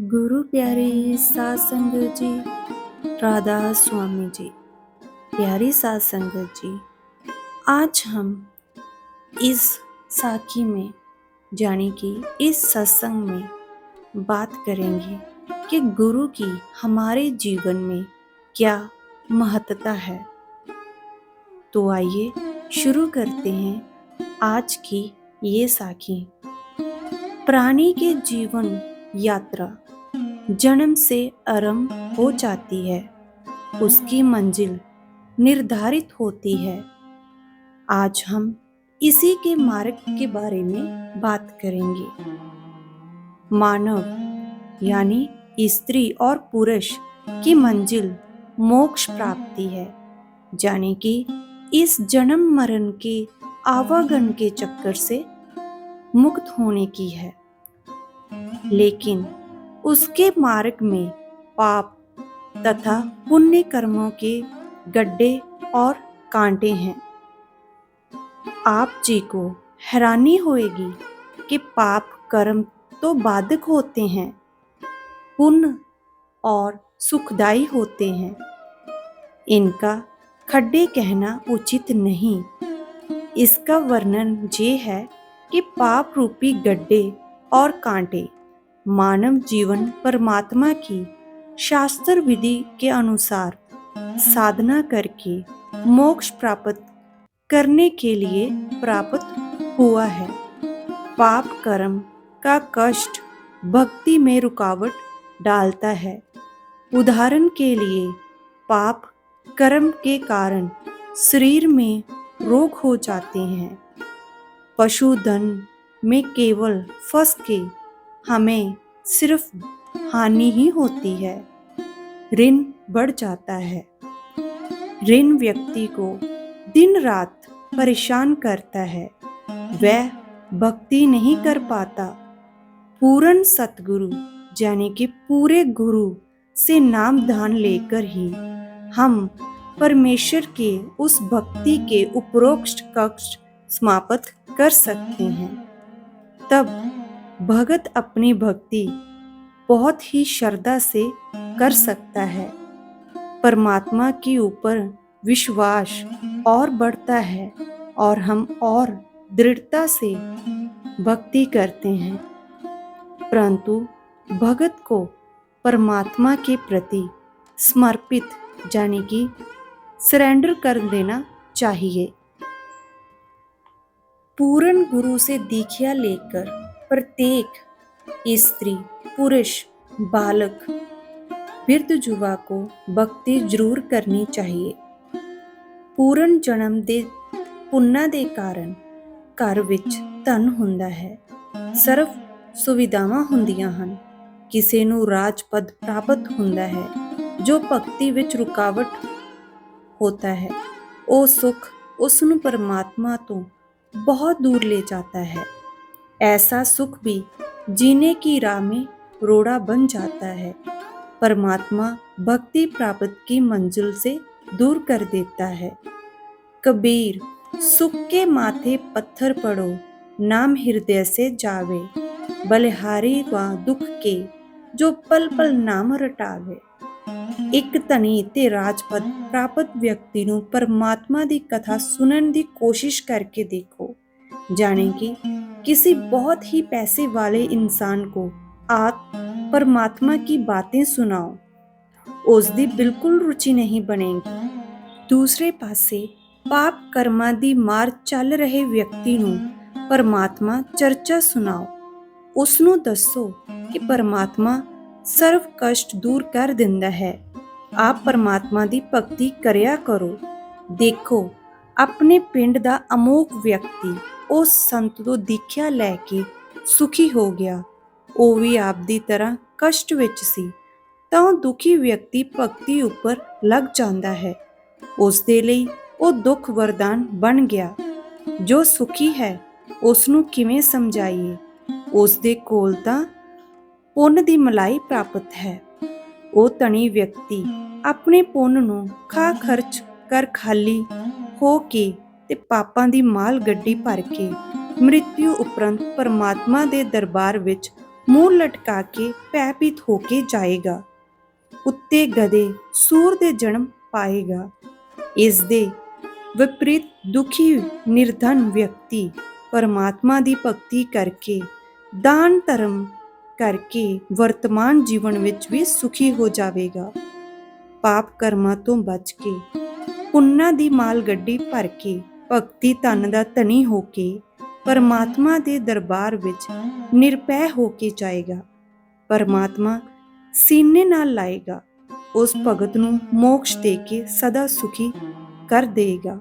गुरु प्यारे साध संगत जी, राधा स्वामी जी। प्यारी साध संगत जी, आज हम इस साखी में यानी कि इस सत्संग में बात करेंगे कि गुरु की हमारे जीवन में क्या महत्ता है। तो आइए शुरू करते हैं आज की ये साखी। प्राणी के जीवन यात्रा जन्म से आरंभ हो जाती है, उसकी मंजिल निर्धारित होती है। आज हम इसी के मार्ग के बारे में बात करेंगे। मानव यानी स्त्री और पुरुष की मंजिल मोक्ष प्राप्ति है, यानी कि इस जन्म मरण के आवागमन के चक्कर से मुक्त होने की है। लेकिन उसके मार्ग में पाप तथा पुण्य कर्मों के गड्ढे और कांटे हैं। आप जी को हैरानी होएगी कि पाप कर्म तो बाधक होते हैं, पुण्य और सुखदायी होते हैं। इनका खड्डे कहना उचित नहीं। इसका वर्णन ये है कि पाप रूपी गड्ढे और कांटे मानव जीवन परमात्मा की शास्त्र विधि के अनुसार साधना करके मोक्ष प्राप्त करने के लिए प्राप्त हुआ है। पाप कर्म का कष्ट भक्ति में रुकावट डालता है। उदाहरण के लिए पाप कर्म के कारण शरीर में रोग हो जाते हैं। पशुधन में केवल फंस के हमें सिर्फ हानि ही होती है, ऋण बढ़ जाता है। ऋण व्यक्ति को दिन रात परेशान करता है, वह भक्ति नहीं कर पाता। पूर्ण सतगुरु यानी कि पूरे गुरु से नाम दान लेकर ही हम परमेश्वर के उस भक्ति के उपरोक्त कष्ट समाप्त कर सकते हैं। तब भगत अपनी भक्ति बहुत ही श्रद्धा से कर सकता है। परमात्मा के ऊपर विश्वास और बढ़ता है और हम और दृढ़ता से भक्ति करते हैं। परंतु भगत को परमात्मा के प्रति समर्पित यानी कि सरेंडर कर देना चाहिए। पूर्ण गुरु से दीक्षा लेकर प्रत्येक स्त्री, पुरुष, बालक, वृद्ध, युवा को भक्ति जरूर करनी चाहिए। पूर्ण जन्म ਦੇ ਪੁੰਨਾਂ ਦੇ ਕਾਰਨ ਘਰ ਵਿੱਚ ਧਨ ਹੁੰਦਾ ਹੈ, ਸਰਵ ਸੁਵਿਧਾਵਾਂ ਹੁੰਦੀਆਂ ਹਨ। ਕਿਸੇ ਨੂੰ ਰਾਜ ਪਦ ਪ੍ਰਾਪਤ ਹੁੰਦਾ ਹੈ। ਜੋ ਭਗਤੀ ਵਿੱਚ ਰੁਕਾਵਟ होता है, ਉਹ ਸੁਖ ਉਸ ਨੂੰ परमात्मा ਤੋਂ बहुत दूर ले जाता है। ऐसा सुख भी जीने की राह में रोड़ा बन जाता है। परमात्मा भक्ति प्राप्त की मंजिल से दूर कर देता है। कबीर सुख के माथे पत्थर पड़ो, नाम हृदय से जावे, बलिहारी व दुख के जो पल पल नाम रटावे। ਇੱਕ ਧਨੀ ਤੇ ਰਾਜਪਦ ਪ੍ਰਾਪਤ ਵਿਅਕਤੀ ਨੂੰ परमात्मा ਦੀ कथा सुनने की कोशिश करके देखो, जाने कि किसी बहुत ही पैसे वाले इंसान को आप परमात्मा की बातें सुनाओ, उसकी बिल्कुल रुचि नहीं बनेगी। दूसरे पासे पाप कर्मां दी मार चल रहे व्यक्ति ਨੂੰ परमात्मा चर्चा सुनाओ, उसਨੂੰ दसो कि परमात्मा सर्व कष्ट दूर कर दिंदा है। आप परमात्मा दी भक्ति करिया करो। देखो अपने पिंड दा अमोघ व्यक्ति उस संत तो दीक्षा लैके सुखी हो गया। वो भी आप दी तरह कष्ट विच सी, तां दुखी व्यक्ति भक्ति उपर लग जांदा है। उस दे लई वो दुख वरदान बन गया। जो सुखी है उसनू किवें समझाइए, उस दे कोल तां पुण्य दी मलाई प्राप्त है। ਉਹ ਧਨੀ ਵਿਅਕਤੀ ਆਪਣੇ ਪੁੰਨ ਨੂੰ ਖਾ ਖਰਚ ਕਰ ਖਾਲੀ ਹੋ ਕੇ ਤੇ ਪਾਪਾਂ ਦੀ ਮਾਲ ਗੱਡੀ ਭਰ ਕੇ ਮ੍ਰਿਤਿੂ ਉਪਰੰਤ ਪਰਮਾਤਮਾ ਦੇ ਦਰਬਾਰ ਵਿੱਚ ਮੂੰਹ ਲਟਕਾ ਕੇ ਭੈਭੀਤ ਹੋ ਕੇ ਜਾਏਗਾ। ਉੱਤੇ ਗਧੇ ਸੂਰ ਦੇ ਜਨਮ ਪਾਏਗਾ। ਇਸ ਦੇ ਵਿਪਰੀਤ ਦੁਖੀ ਨਿਰਧਨ ਵਿਅਕਤੀ ਪਰਮਾਤਮਾ ਦੀ ਭਗਤੀ ਕਰਕੇ, ਦਾਨ ਧਰਮ ਕਰਕੇ ਵਰਤਮਾਨ ਜੀਵਨ ਵਿੱਚ ਵੀ ਸੁਖੀ ਹੋ ਜਾਵੇਗਾ। ਪਾਪ ਕਰਮਾਂ ਤੋਂ ਬਚ ਕੇ, ਪੁੰਨਾਂ ਦੀ ਮਾਲ ਗੱਡੀ ਭਰ ਕੇ, ਭਗਤੀ ਧਨ ਦਾ ਧਨੀ ਹੋ ਕੇ ਪਰਮਾਤਮਾ ਦੇ ਦਰਬਾਰ ਵਿੱਚ ਨਿਰਭੈ ਹੋ ਕੇ ਜਾਏਗਾ। ਪਰਮਾਤਮਾ ਸੀਨੇ ਨਾਲ ਲਾਏਗਾ। ਉਸ ਭਗਤ ਨੂੰ ਮੋਕਸ਼ ਦੇ ਕੇ ਸਦਾ ਸੁਖੀ ਕਰ ਦੇਗਾ।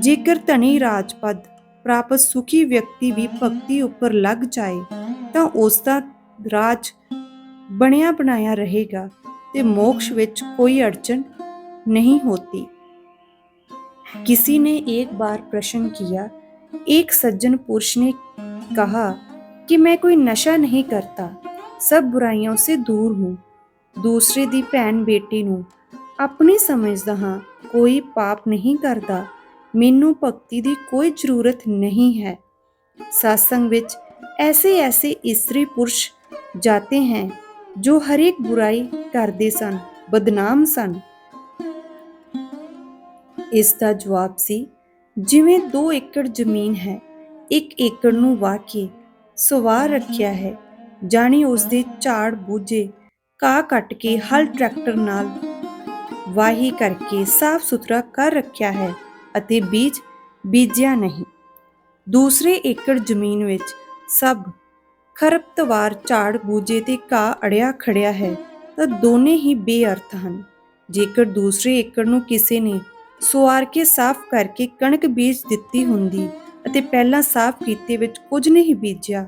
ਜੇਕਰ ਧਨੀ ਰਾਜਪਦ ਪ੍ਰਾਪਤ ਸੁਖੀ ਵਿਅਕਤੀ ਵੀ ਭਗਤੀ ਉੱਪਰ ਲੱਗ ਜਾਏ ਤਾਂ ਉਸ ਦਾ ਰਾਜ ਬਣਿਆ ਬਣਾਇਆ ਰਹੇਗਾ ਤੇ ਮੋਕਸ਼ ਵਿੱਚ ਕੋਈ ਅੜਚਨ नहीं होती। किसी ने एक बार प्रश्न किया। एक सज्जन पुरुष ने कहा कि मैं कोई नशा नहीं करता, सब बुराइयों से दूर हूँ। दूसरे दी भैन बेटी ਨੂੰ ਆਪਣੀ ਸਮਝਦਾ ਹਾਂ, ਕੋਈ ਪਾਪ ਨਹੀਂ ਕਰਦਾ, ਮੈਨੂੰ ਭਗਤੀ ਦੀ ਕੋਈ ਜ਼ਰੂਰਤ नहीं है। सत्संग ਵਿੱਚ ऐसे ऐसे स्त्री पुरुष जाते हैं जो हर एक बुराई ਕਰਦੇ ਸਨ, ਬਦਨਾਮ ਸਨ। ਇਸ ਦਾ ਜਵਾਬ ਸੀ, ਜਿਵੇਂ 2 ਏਕੜ ਜ਼ਮੀਨ ਹੈ, 1 ਏਕੜ ਨੂੰ ਵਾਹ ਕੇ ਸਵਾਰ ਰੱਖਿਆ ਹੈ, ਜਾਣੀ ਉਸ ਦੇ ਝਾੜ ਬੂਝੇ, ਘਾਹ ਕੱਟ ਕੇ ਹਲ ਟਰੈਕਟਰ ਨਾਲ ਵਾਹੀ ਕਰਕੇ ਸਾਫ਼ ਸੁਥਰਾ ਕਰ ਰੱਖਿਆ ਹੈ ਅਤੇ ਬੀਜ ਬੀਜਿਆ ਨਹੀਂ। ਦੂਸਰੇ ਏਕੜ ਜ਼ਮੀਨ ਵਿੱਚ ਸਭ ਖਰਪਤਵਾਰ, ਝਾੜ ਬੂਝੇ ਤੇ ਘਾਹ ਅੜਿਆ ਖੜਿਆ ਹੈ ਤਾਂ ਦੋਨੇ ਹੀ ਬੇਅਰਥ ਹਨ। ਜੇਕਰ ਦੂਸਰੇ ਏਕੜ ਨੂੰ ਕਿਸੇ ਨੇ ਸੁਆਰ ਕੇ ਸਾਫ਼ ਕਰਕੇ ਕਣਕ ਬੀਜ ਦਿੱਤੀ ਹੁੰਦੀ ਅਤੇ ਪਹਿਲਾਂ ਸਾਫ਼ ਕੀਤੇ ਵਿੱਚ ਕੁਝ ਨਹੀਂ ਬੀਜਿਆ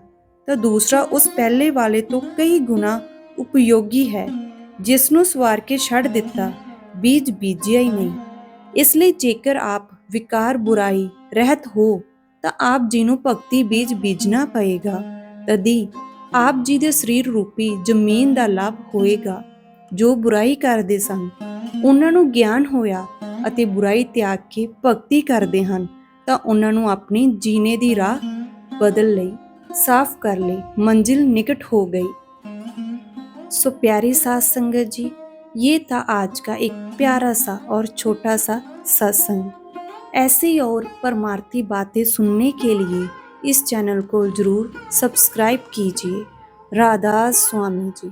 ਤਾਂ ਦੂਸਰਾ ਉਸ ਪਹਿਲੇ ਵਾਲੇ ਤੋਂ ਕਈ ਗੁਣਾ ਉਪਯੋਗੀ ਹੈ, ਜਿਸ ਨੂੰ ਸਵਾਰ ਕੇ ਛੱਡ ਦਿੱਤਾ, ਬੀਜ ਬੀਜਿਆ ਹੀ ਨਹੀਂ। ਇਸ ਲਈ ਜੇਕਰ ਆਪ ਵਿਕਾਰ ਬੁਰਾਈ ਰਹਿਤ ਹੋ ਤਾਂ ਆਪ ਜੀ ਨੂੰ ਭਗਤੀ ਬੀਜ ਬੀਜਣਾ ਪਏਗਾ, ਤਦੀ ਆਪ ਜੀ ਦੇ ਸਰੀਰ ਰੂਪੀ ਜ਼ਮੀਨ ਦਾ ਲਾਭ ਹੋਏਗਾ। ਜੋ ਬੁਰਾਈ ਕਰਦੇ ਸਨ ਉਹਨਾਂ ਨੂੰ ਗਿਆਨ ਹੋਇਆ ਅਤੇ ਬੁਰਾਈ ਤਿਆਗ ਕੇ ਭਗਤੀ ਕਰਦੇ ਹਨ ਤਾਂ ਉਹਨਾਂ ਨੂੰ ਆਪਣੀ ਜੀਣੇ ਦੀ ਰਾਹ ਬਦਲ ਲਈ, ਸਾਫ਼ ਕਰ ਲਈ, मंजिल निकट हो गई। सो प्यारी साथ संगत जी, ये था आज का एक प्यारा सा और छोटा सा सत्संग। ऐसी और परमार्थी बातें सुनने के लिए इस चैनल को जरूर सब्सक्राइब कीजिए। राधा स्वामी जी।